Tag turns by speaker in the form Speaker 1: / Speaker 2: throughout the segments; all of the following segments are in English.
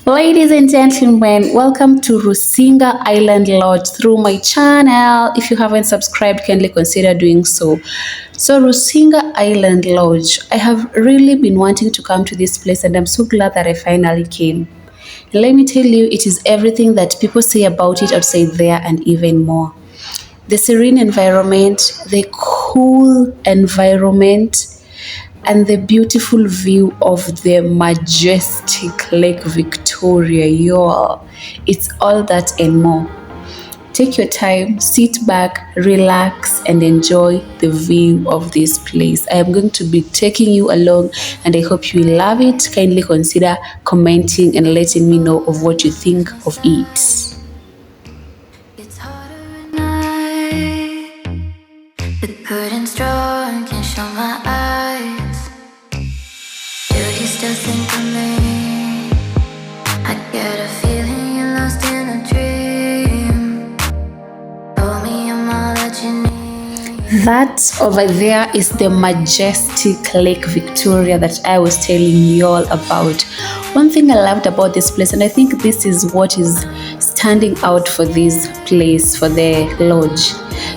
Speaker 1: Ladies and gentlemen, welcome to Rusinga Island Lodge through my channel. If you haven't subscribed, kindly consider doing so. So, Rusinga Island Lodge, I have really been wanting to come to this place and I'm so glad that I finally came. Let me tell you, it is everything that people say about it outside there and even more. The serene environment, the cool environment, and the beautiful view of the majestic Lake Victoria, y'all. It's all that and more. Take your time, sit back, relax, and enjoy the view of this place. I am going to be taking you along, and I hope you love it. Kindly consider commenting and letting me know of what you think of it.
Speaker 2: It's harder at night. The good and strong can show my eyes. Do you still think of me? I get a feeling you're lost in a dream. Told me I'm all that you need.
Speaker 1: That over there is the majestic Lake Victoria that I was telling you all about. One thing I loved about this place, and I think this is what is standing out for this place, for the lodge.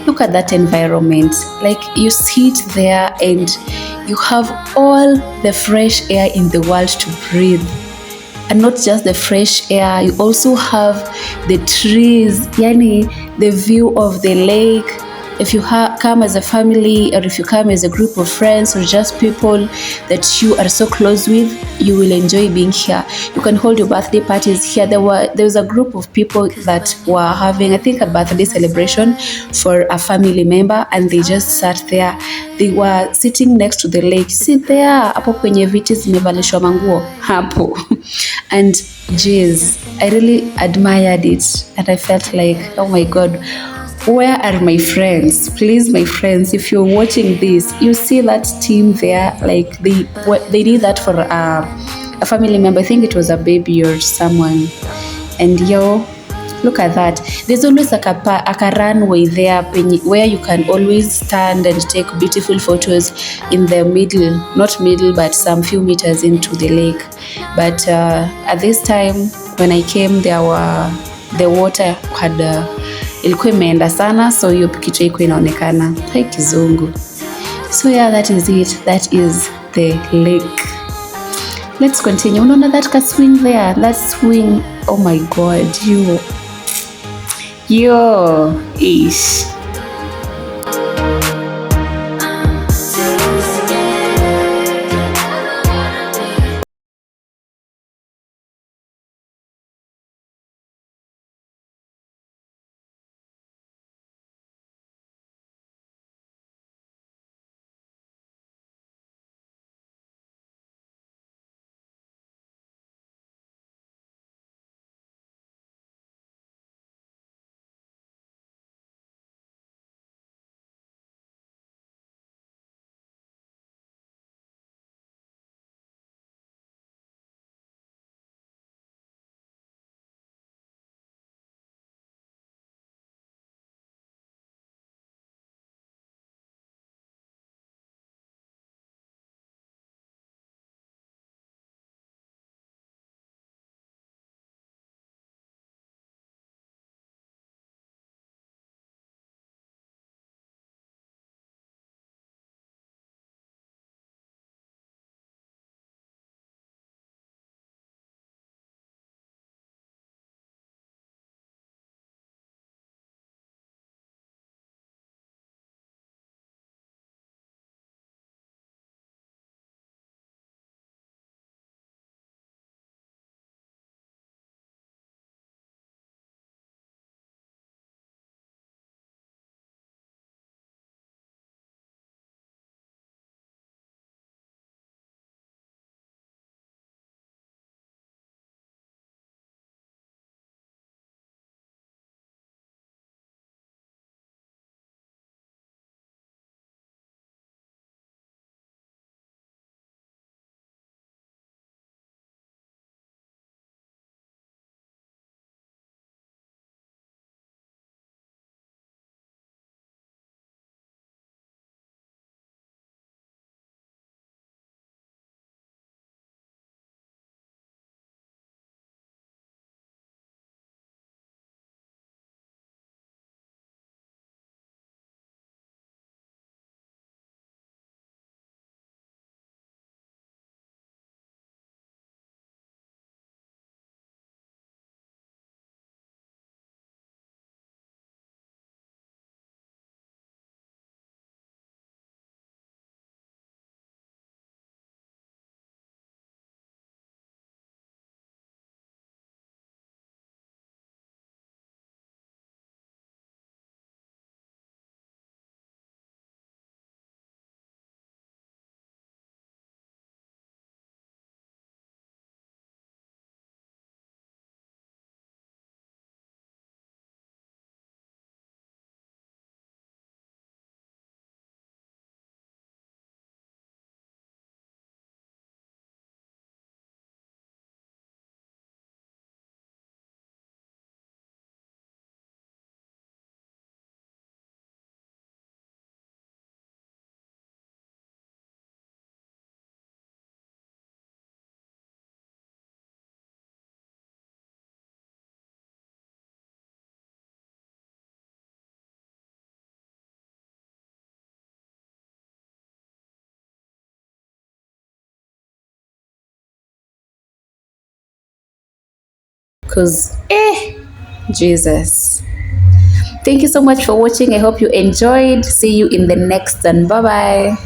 Speaker 1: Look at that environment. Like you sit there and you have all the fresh air in the world to breathe. And not just the fresh air, you also have the trees, yani the view of the lake. If you come as a family, or if you come as a group of friends, or just people that you are so close with, you will enjoy being here. You can hold your birthday parties here. There was a group of people that were having, I think, a birthday celebration for a family member, and they just sat there. They were sitting next to the lake. Sit there, hapo kwenye viti zimevalishwa manguo hapo. And geez, I really admired it, and I felt like, oh my god, where are my friends? Please, my friends, if you're watching this, you see that team there, like they did that for a family member. I think it was a baby or someone. And yo, look at that. There's always like a runway there where you can always stand and take beautiful photos in the middle, not middle, but some few meters into the lake. But at this time, when I came, the water had ilikuwa imeenda sana, so hiyo kitu ilikuwa inaonekana hai kizungu. So yeah, that is it. That is the lake. Let's continue. Unaona that ka swing there? That swing, oh my god, yo, ish. because Jesus. Thank you so much for watching. I hope you enjoyed. See you in the next one. Bye bye.